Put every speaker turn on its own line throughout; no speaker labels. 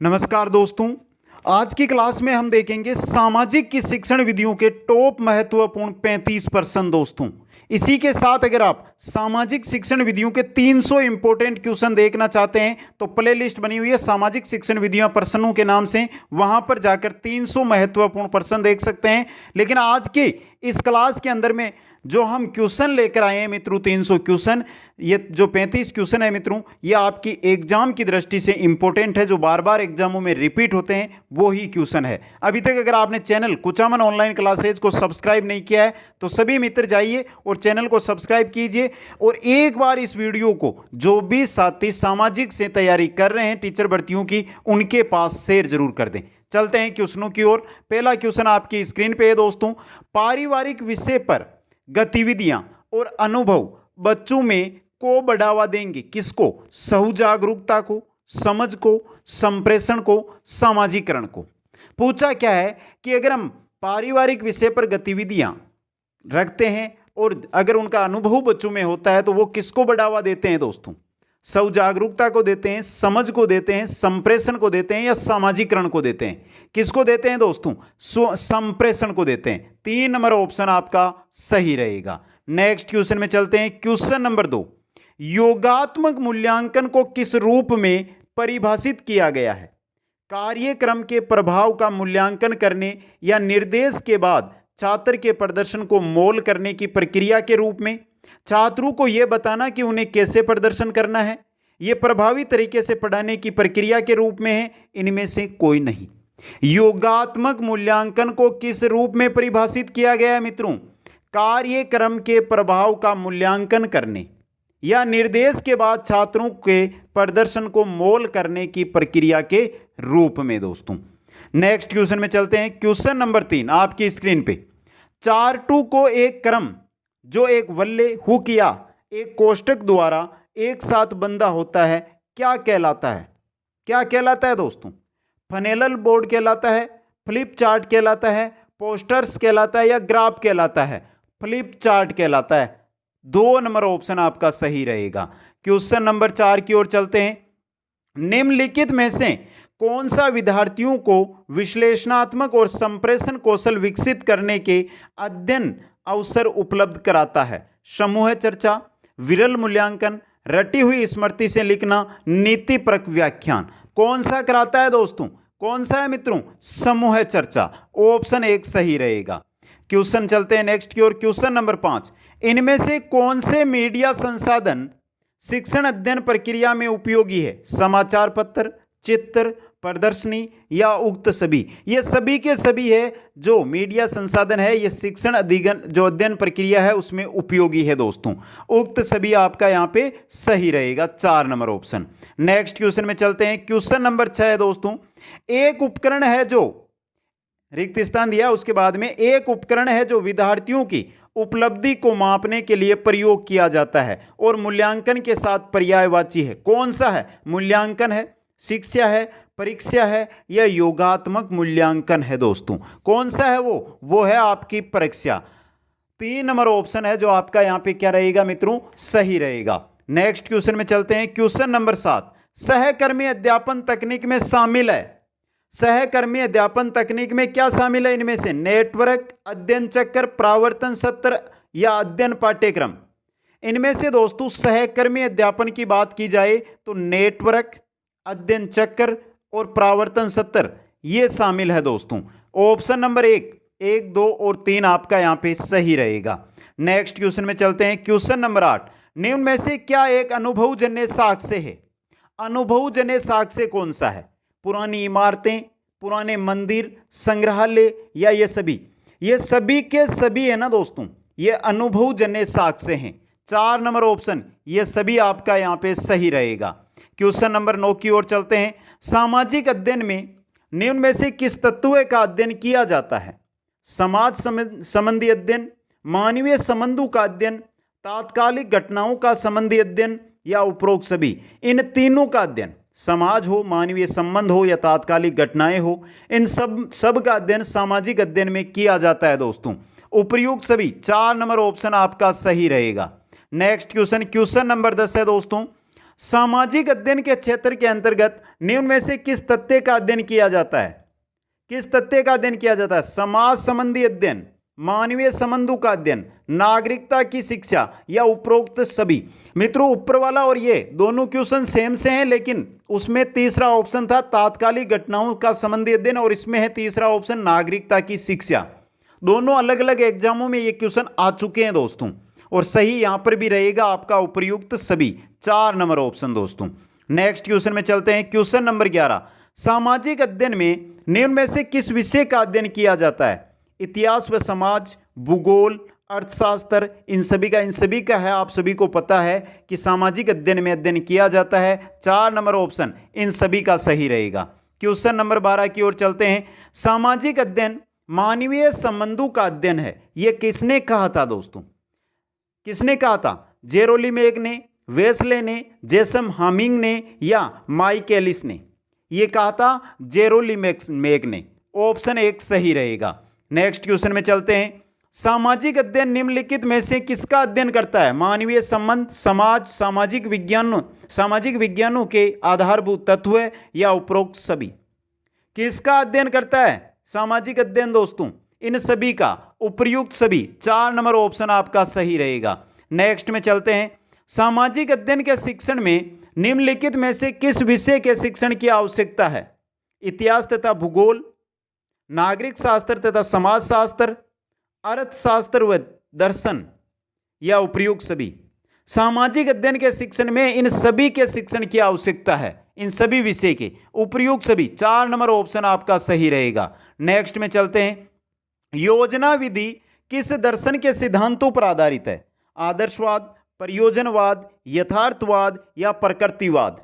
नमस्कार दोस्तों। आज की क्लास में हम देखेंगे सामाजिक की शिक्षण विधियों के टॉप महत्वपूर्ण 35% दोस्तों। इसी के साथ अगर आप सामाजिक शिक्षण विधियों के 300 इंपॉर्टेंट क्वेश्चन देखना चाहते हैं तो प्लेलिस्ट बनी हुई है सामाजिक शिक्षण विधियां प्रश्नों के नाम से, वहां पर जाकर 300 महत्वपूर्ण प्रश्न देख सकते हैं। लेकिन आज की इस क्लास के अंदर में जो हम क्वेश्चन लेकर आए हैं मित्रों, 300 क्वेश्चन, ये जो 35 क्वेश्चन है मित्रों, ये आपकी एग्जाम की दृष्टि से इंपॉर्टेंट है, जो बार बार एग्जामों में रिपीट होते हैं वो ही क्वेश्चन है। अभी तक अगर आपने चैनल कुचामन ऑनलाइन क्लासेज को सब्सक्राइब नहीं किया है तो सभी मित्र जाइए और चैनल को सब्सक्राइब कीजिए और एक बार इस वीडियो को जो भी साथी सामाजिक से तैयारी कर रहे हैं टीचर भर्तियों की, उनके पास शेयर जरूर कर दें। चलते हैं क्वेश्चनों की ओर। पहला क्वेश्चन आपकी स्क्रीन पे है दोस्तों। पारिवारिक विषय पर गतिविधियां और अनुभव बच्चों में को बढ़ावा देंगे। किसको? सहजागरूकता को, समझ को, संप्रेषण को, सामाजिकरण को। पूछा क्या है कि अगर हम पारिवारिक विषय पर गतिविधियां रखते हैं और अगर उनका अनुभव बच्चों में होता है तो वो किसको बढ़ावा देते हैं दोस्तों? सहजागरूकता को देते हैं, समझ को देते हैं, संप्रेषण को देते हैं या सामाजिकरण को देते हैं? किसको देते हैं दोस्तों? संप्रेषण को देते हैं। 3 नंबर ऑप्शन आपका सही रहेगा। नेक्स्ट क्वेश्चन में चलते हैं। क्वेश्चन नंबर 2, योगात्मक मूल्यांकन को किस रूप में परिभाषित किया गया है? कार्यक्रम के प्रभाव का मूल्यांकन करने या निर्देश के बाद छात्र के प्रदर्शन को मोल करने की प्रक्रिया के रूप में, छात्रों को यह बताना कि उन्हें कैसे प्रदर्शन करना है, यह प्रभावी तरीके से पढ़ाने की प्रक्रिया के रूप में है? इनमें से कोई नहीं। योगात्मक मूल्यांकन को किस रूप में परिभाषित किया गया है मित्रों? कार्यक्रम के प्रभाव का मूल्यांकन करने या निर्देश के बाद छात्रों के प्रदर्शन को मोल करने की प्रक्रिया के रूप में दोस्तों। नेक्स्ट क्वेश्चन में चलते हैं। क्वेश्चन नंबर 3 आपकी स्क्रीन पे। 4-2 को एक क्रम जो एक वल्ले हुक या एक कोष्टक द्वारा एक साथ बंधा होता है क्या कहलाता है? क्या कहलाता है दोस्तों? फनेलल बोर्ड कहलाता है, फ्लिप चार्ट कहलाता है, पोस्टर्स कहलाता है या ग्राफ कहलाता है? फ्लिप चार्ट कहलाता है। 2 नंबर ऑप्शन आपका सही रहेगा। क्वेश्चन नंबर 4 की ओर चलते हैं। निम्नलिखित में से कौन सा विद्यार्थियों को विश्लेषणात्मक और संप्रेषण कौशल विकसित करने के अध्ययन अवसर उपलब्ध कराता है? समूह चर्चा, विरल मूल्यांकन, रटी हुई स्मृति से लिखना, नीतिपरक व्याख्यान। कौन सा कराता है दोस्तों? कौन सा है मित्रों? समूह चर्चा। ऑप्शन 1 सही रहेगा। क्वेश्चन चलते हैं नेक्स्ट की ओर। क्वेश्चन नंबर 5, इनमें से कौन से मीडिया संसाधन शिक्षण अध्ययन प्रक्रिया में उपयोगी है? समाचार पत्र, चित्र, प्रदर्शनी या उक्त सभी? ये सभी के सभी है जो मीडिया संसाधन है, ये शिक्षण अध्ययन प्रक्रिया है उसमें उपयोगी है दोस्तों। उक्त सभी आपका यहाँ पे सही रहेगा, 4 नंबर ऑप्शन। नेक्स्ट क्वेश्चन में चलते हैं। क्वेश्चन नंबर 6 है दोस्तों। एक उपकरण है जो रिक्त स्थान दिया, उसके बाद में एक उपकरण है जो विद्यार्थियों की उपलब्धि को मापने के लिए प्रयोग किया जाता है और मूल्यांकन के साथ पर्यायवाची है। कौन सा है? मूल्यांकन है, शिक्षा है, परीक्षा है या योगात्मक मूल्यांकन है दोस्तों? कौन सा है वो है आपकी परीक्षा। 3 नंबर ऑप्शन है जो आपका यहां पे क्या रहेगा मित्रों? सही रहेगा। नेक्स्ट क्वेश्चन में चलते हैं। क्वेश्चन नंबर 7, सहकर्मी अध्यापन तकनीक में शामिल है। सहकर्मी अध्यापन तकनीक में क्या शामिल है? इनमें से नेटवर्क, अध्ययन चक्र, प्रावर्तन सत्र या अध्ययन पाठ्यक्रम? इनमें से दोस्तों सहकर्मी अध्यापन की बात की जाए तो नेटवर्क, अध्ययन चक्र और प्रावर्तन सत्र ये शामिल है दोस्तों। ऑप्शन नंबर 1, 2 और 3 आपका यहां पे सही रहेगा। नेक्स्ट क्वेश्चन में चलते हैं। क्वेश्चन नंबर 8, निम्न में से क्या एक अनुभवजन्य साक्ष्य है? अनुभवजन्य साक्ष्य कौन सा है? पुरानी इमारतें, पुराने मंदिर, संग्रहालय या ये सभी? ये सभी के सभी है ना दोस्तों, ये अनुभवजन्य साक्ष्य हैं। 4 नंबर ऑप्शन ये सभी आपका यहां पे सही रहेगा। क्वेश्चन नंबर 9 की ओर चलते हैं। सामाजिक अध्ययन में निम्न में से किस तत्व का अध्ययन किया जाता है? समाज संबंधी अध्ययन, मानवीय संबंधों का अध्ययन, तात्कालिक घटनाओं का संबंधी अध्ययन या उपरोक्त सभी? इन तीनों का अध्ययन, समाज हो, मानवीय संबंध हो या तात्कालिक घटनाएं हो, इन सब का अध्ययन सामाजिक अध्ययन में किया जाता है दोस्तों। उपयुक्त सभी, 4 नंबर ऑप्शन आपका सही रहेगा। नेक्स्ट क्वेश्चन, क्वेश्चन नंबर 10 है दोस्तों। सामाजिक अध्ययन के क्षेत्र के अंतर्गत निम्न में से किस तथ्य का अध्ययन किया जाता है? किस तथ्य का अध्ययन किया जाता है? समाज संबंधी अध्ययन, मानवीय संबंधों का अध्ययन, नागरिकता की शिक्षा या उपरोक्त सभी। मित्रों, ऊपर वाला और ये दोनों क्वेश्चन सेम से हैं, लेकिन उसमें तीसरा ऑप्शन था तात्कालिक घटनाओं का संबंधी अध्ययन और इसमें है तीसरा ऑप्शन नागरिकता की शिक्षा। दोनों अलग अलग एग्जामों में ये क्वेश्चन आ चुके हैं दोस्तों, और सही यहां पर भी रहेगा आपका उपयुक्त सभी, 4 नंबर ऑप्शन दोस्तों। नेक्स्ट क्वेश्चन में चलते हैं। क्वेश्चन नंबर 11, सामाजिक अध्ययन में निम्न में से किस विषय का अध्ययन किया जाता है? इतिहास व समाज, भूगोल, अर्थशास्त्र, इन सभी का है। आप सभी को पता है कि सामाजिक अध्ययन में अध्ययन किया जाता है। 4 नंबर ऑप्शन इन सभी का सही रहेगा। क्वेश्चन नंबर 12 की ओर चलते हैं। सामाजिक अध्ययन मानवीय संबंधों का अध्ययन है, यह किसने कहा था दोस्तों? किसने कहा था? जेरोलिमेक ने, वेस्ले ने, जेसम हामिंग ने या माइकेलिस ने? यह कहा था जेरोलिमेक ने। ऑप्शन 1 सही रहेगा। नेक्स्ट क्वेश्चन में चलते हैं। सामाजिक अध्ययन निम्नलिखित में से किसका अध्ययन करता है? मानवीय संबंध, समाज, सामाजिक विज्ञानों के आधारभूत तत्व या उपरोक्त सभी? किसका अध्ययन करता है सामाजिक अध्ययन दोस्तों? इन सभी का, उपयुक्त सभी। 4 नंबर ऑप्शन आपका सही रहेगा। नेक्स्ट में चलते हैं। सामाजिक अध्ययन के शिक्षण में निम्नलिखित में से किस विषय के शिक्षण की आवश्यकता है? इतिहास तथा भूगोल, नागरिक शास्त्र तथा समाज शास्त्र, अर्थशास्त्र व दर्शन या उपयुक्त सभी? सामाजिक अध्ययन के शिक्षण में इन सभी के शिक्षण की आवश्यकता है, इन सभी विषय के, उपयुक्त सभी। 4 नंबर ऑप्शन आपका सही रहेगा। नेक्स्ट में चलते हैं। योजना विधि किस दर्शन के सिद्धांतों पर आधारित है? आदर्शवाद, प्रयोजनवाद, यथार्थवाद या प्रकृतिवाद?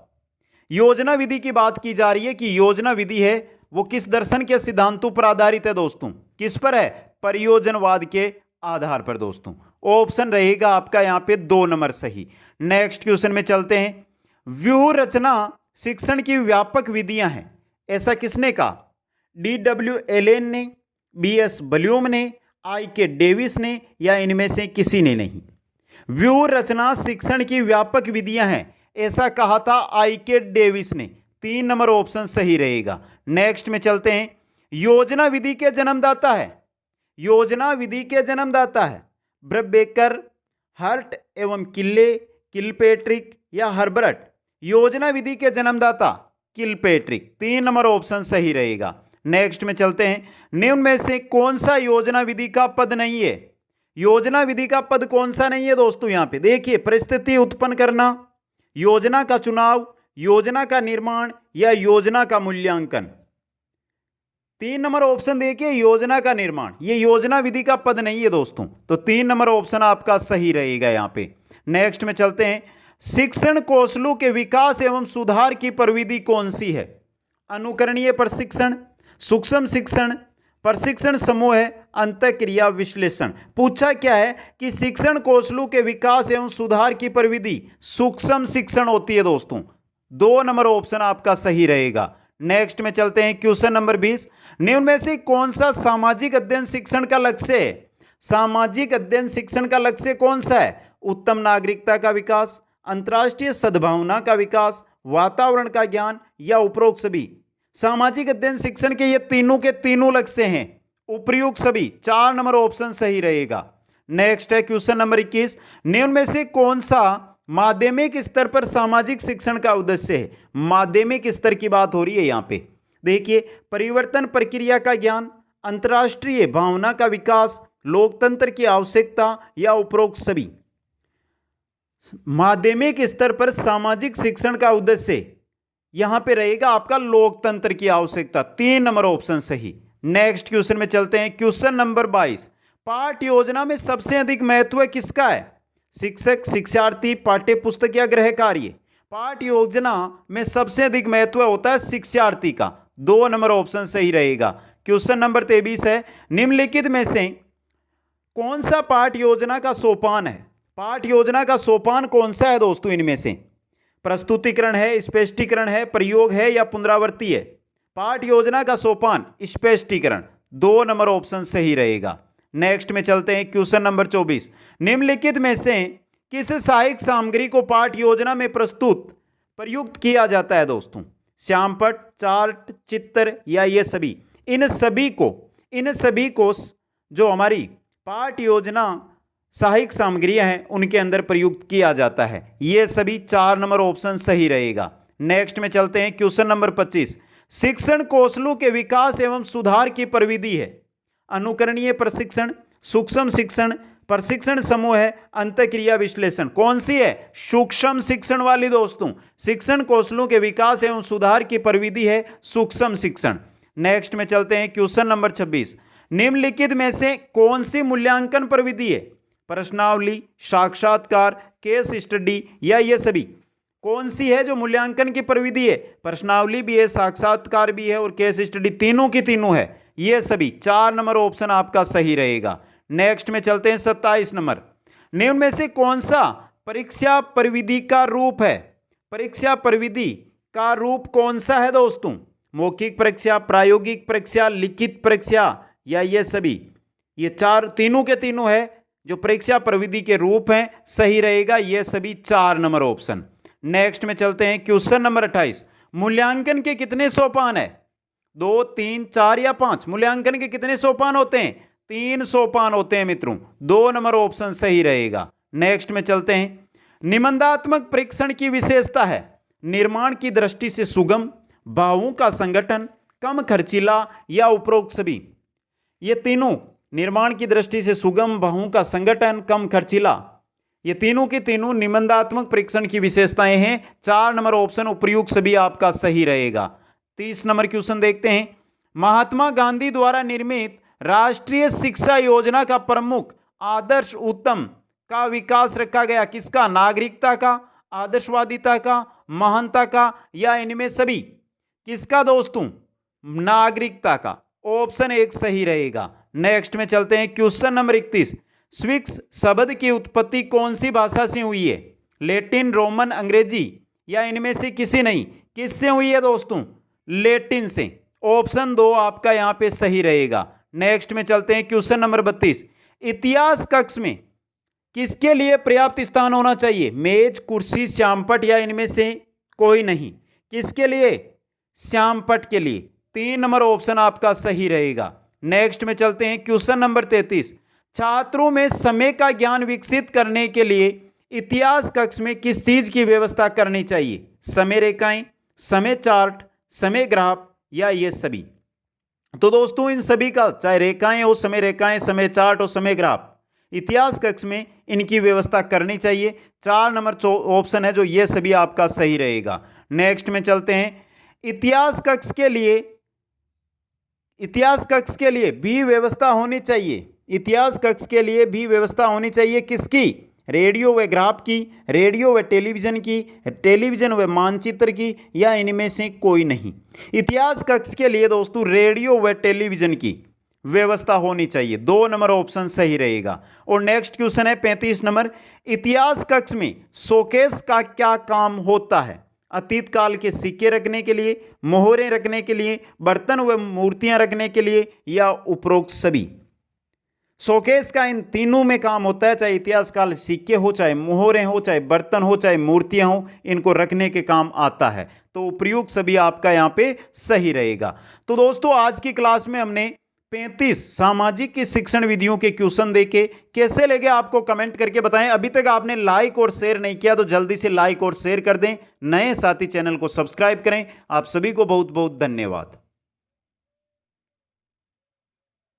योजना विधि की बात की जा रही है कि योजना विधि है वो किस दर्शन के सिद्धांतों पर आधारित है दोस्तों? किस पर है? प्रयोजनवाद के आधार पर दोस्तों। ऑप्शन रहेगा आपका यहां पे 2 नंबर सही। नेक्स्ट क्वेश्चन में चलते हैं। व्यूह रचना शिक्षण की व्यापक विधियां हैं, ऐसा किसने कहा? D.W. एलेन ने, B.S. ब्लूम ने, I.K. डेविस ने या इनमें से किसी ने नहीं? व्यूह रचना शिक्षण की व्यापक विधियां हैं, ऐसा कहा था I.K. डेविस ने। 3 नंबर ऑप्शन सही रहेगा। नेक्स्ट में चलते हैं। योजना विधि के जन्मदाता है, योजना विधि के जन्मदाता है ब्रबेकर, हर्ट एवं किलपेट्रिक या हर्बर्ट? योजना विधि के जन्मदाता किलपेट्रिक। 3 नंबर ऑप्शन सही रहेगा। नेक्स्ट में चलते हैं। निम्न में से कौन सा योजना विधि का पद नहीं है? योजना विधि का पद कौन सा नहीं है दोस्तों? यहां पे देखिए, परिस्थिति उत्पन्न करना, योजना का चुनाव, योजना का निर्माण या योजना का मूल्यांकन? 3 नंबर ऑप्शन देखिए, योजना का निर्माण, ये योजना विधि का पद नहीं है दोस्तों, तो 3 नंबर ऑप्शन आपका सही रहेगा यहां पे। नेक्स्ट में चलते हैं। शिक्षण कौशलों के विकास एवं सुधार की प्रविधि कौन सी है? अनुकरणीय प्रशिक्षण, सूक्ष्म शिक्षण, प्रशिक्षण समूह, अंतःक्रिया विश्लेषण? पूछा क्या है कि शिक्षण कौशलों के विकास एवं सुधार की प्रविधि सूक्ष्म शिक्षण होती है दोस्तों। 2 नंबर ऑप्शन आपका सही रहेगा। नेक्स्ट में चलते हैं। क्वेश्चन नंबर 20, निम्न में से कौन सा सामाजिक अध्ययन शिक्षण का लक्ष्य है? सामाजिक अध्ययन शिक्षण का लक्ष्य कौन सा है? उत्तम नागरिकता का विकास, अंतर्राष्ट्रीय सद्भावना का विकास, वातावरण का ज्ञान या उपरोक्त सभी? सामाजिक अध्ययन शिक्षण के ये तीनों के तीनों लक्ष्य हैं, उपयुक्त सभी। 4 नंबर ऑप्शन सही रहेगा। नेक्स्ट है क्वेश्चन नंबर 21, निम्न में से कौन सा माध्यमिक स्तर पर सामाजिक शिक्षण का उद्देश्य है? माध्यमिक स्तर की बात हो रही है यहां पे। देखिए, परिवर्तन प्रक्रिया का ज्ञान, अंतर्राष्ट्रीय भावना का विकास, लोकतंत्र की आवश्यकता या उपरोक्त सभी? माध्यमिक स्तर पर सामाजिक शिक्षण का उद्देश्य यहां पे रहेगा आपका लोकतंत्र की आवश्यकता। 3 नंबर ऑप्शन सही। नेक्स्ट क्वेश्चन में चलते हैं। क्वेश्चन नंबर 22, पाठ्य योजना में सबसे अधिक महत्व किसका है? शिक्षक, शिक्षार्थी, पाठ्य पुस्तक या गृह कार्य? पाठ्य योजना में सबसे अधिक महत्व होता है शिक्षार्थी का। 2 नंबर ऑप्शन सही रहेगा। क्वेश्चन नंबर 23 है, निम्नलिखित में से कौन सा पाठ्य योजना का सोपान है? पाठ्य योजना का सोपान कौन सा है दोस्तों? इनमें से प्रस्तुतिकरण है, स्पष्टीकरण है, प्रयोग है या पुनरावृत्ति है? पाठ्य योजना का सोपान स्पष्टीकरण। 2 नंबर ऑप्शन सही रहेगा। नेक्स्ट में चलते हैं। क्वेश्चन नंबर 24, निम्नलिखित में से किस सहायक सामग्री को पाठ्य योजना में प्रस्तुत प्रयुक्त किया जाता है दोस्तों? श्यामपट्ट, चार्ट, चित्र या ये सभी? इन सभी को जो हमारी पाठ योजना सहायक सामग्रियां हैं उनके अंदर प्रयुक्त किया जाता है। ये सभी 4 नंबर ऑप्शन सही रहेगा। नेक्स्ट में चलते हैं, क्वेश्चन नंबर 25। शिक्षण कौशलों के विकास एवं सुधार की प्रविधि है। अनुकरणीय प्रशिक्षण, सूक्ष्म शिक्षण, प्रशिक्षण समूह है, अंतःक्रिया विश्लेषण। कौन सी है? सूक्ष्म शिक्षण वाली दोस्तों। शिक्षण कौशलों के विकास एवं सुधार की प्रविधि है सूक्ष्म शिक्षण। नेक्स्ट में चलते हैं, क्वेश्चन नंबर 26। निम्नलिखित में से कौन सी मूल्यांकन प्रविधि है? प्रश्नावली, साक्षात्कार, केस स्टडी या ये सभी? कौन सी है जो मूल्यांकन की प्रविधि है? प्रश्नावली भी है, साक्षात्कार भी है और केस स्टडी, तीनों की तीनों है। ये सभी 4 नंबर ऑप्शन आपका सही रहेगा। नेक्स्ट में चलते हैं, 27 नंबर। निम्न में से कौन सा परीक्षा प्रविधि का रूप है? परीक्षा प्रविधि का रूप कौन सा है दोस्तों? मौखिक परीक्षा, प्रायोगिक परीक्षा, लिखित परीक्षा या ये सभी? ये तीनों के तीनों है जो परीक्षा प्रविधि के रूप हैं, सही रहेगा ये सभी 4 नंबर ऑप्शन। नेक्स्ट में चलते हैं, क्वेश्चन नंबर 28। मूल्यांकन के कितने सोपान है? 2, 3, 4 या 5? मूल्यांकन के कितने सोपान होते हैं? 3 सोपान होते हैं मित्रों। 2 नंबर ऑप्शन सही रहेगा। नेक्स्ट में चलते हैं, निबंधात्मक परीक्षण की विशेषता है निर्माण की दृष्टि से सुगम, भावों का संगठन, कम खर्चीला या उपरोक्त सभी? ये तीनों निर्माण की दृष्टि से सुगम, भावों का संगठन, कम खर्चीला, ये तीनों के तीनों निबंधात्मक परीक्षण की विशेषताएं हैं। 4 नंबर ऑप्शन उपयुक्त सभी आपका सही रहेगा। 30 नंबर क्वेश्चन देखते हैं। महात्मा गांधी द्वारा निर्मित राष्ट्रीय शिक्षा योजना का प्रमुख आदर्श उत्तम का विकास रखा गया किसका? नागरिकता का, आदर्शवादिता का, महानता का या इनमें सभी? किसका दोस्तों? नागरिकता का। ऑप्शन 1 सही रहेगा। नेक्स्ट में चलते हैं, क्वेश्चन नंबर 31। स्विस शब्द की उत्पत्ति कौन सी भाषा से हुई है? लैटिन, रोमन, अंग्रेजी या इनमें से किसी नहीं? किससे हुई है दोस्तों? लैटिन से। ऑप्शन 2 आपका यहां पे सही रहेगा। नेक्स्ट में चलते हैं, क्वेश्चन नंबर 32। इतिहास कक्ष में किसके लिए पर्याप्त स्थान होना चाहिए? मेज, कुर्सी, श्यामपट्ट या इनमें से कोई नहीं? किसके लिए? श्यामपट्ट के लिए। 3 नंबर ऑप्शन आपका सही रहेगा। नेक्स्ट में चलते हैं, क्वेश्चन नंबर 33। छात्रों में समय का ज्ञान विकसित करने के लिए इतिहास कक्ष में किस चीज की व्यवस्था करनी चाहिए? समय रेखाएं, समय चार्ट, समय ग्राफ या ये सभी? तो दोस्तों इन सभी का, चाहे रेखाएं हो, समय रेखाएं, समय चार्ट और समय ग्राफ, इतिहास कक्ष में इनकी व्यवस्था करनी चाहिए। 4 नंबर ऑप्शन है जो ये सभी आपका सही रहेगा। नेक्स्ट में चलते हैं, इतिहास कक्ष के लिए भी व्यवस्था होनी चाहिए। इतिहास कक्ष के लिए भी व्यवस्था होनी चाहिए किसकी? रेडियो व ग्राफ की, रेडियो व टेलीविजन की, टेलीविजन व मानचित्र की या इनमें से कोई नहीं? इतिहास कक्ष के लिए दोस्तों रेडियो व टेलीविजन की व्यवस्था होनी चाहिए। 2 नंबर ऑप्शन सही रहेगा। और नेक्स्ट क्वेश्चन है 35 नंबर। इतिहास कक्ष में शोकेस का क्या काम होता है? अतीत काल के सिक्के रखने के लिए, मोहरें रखने के लिए, बर्तन व मूर्तियां रखने के लिए या उपरोक्त सभी? शोकेस का इन तीनों में काम होता है, चाहे इतिहास काल सिक्के हो, चाहे मोहरें हो, चाहे बर्तन हो, चाहे मूर्तियां हो, इनको रखने के काम आता है। तो उपयुक्त सभी आपका यहाँ पे सही रहेगा। तो दोस्तों आज की क्लास में हमने 35 सामाजिक की शिक्षण विधियों के क्वेश्चन देखे। कैसे लगे आपको कमेंट करके बताएं। अभी तक आपने लाइक और शेयर नहीं किया तो जल्दी से लाइक और शेयर कर दें। नए साथी चैनल को सब्सक्राइब करें। आप सभी को बहुत बहुत धन्यवाद।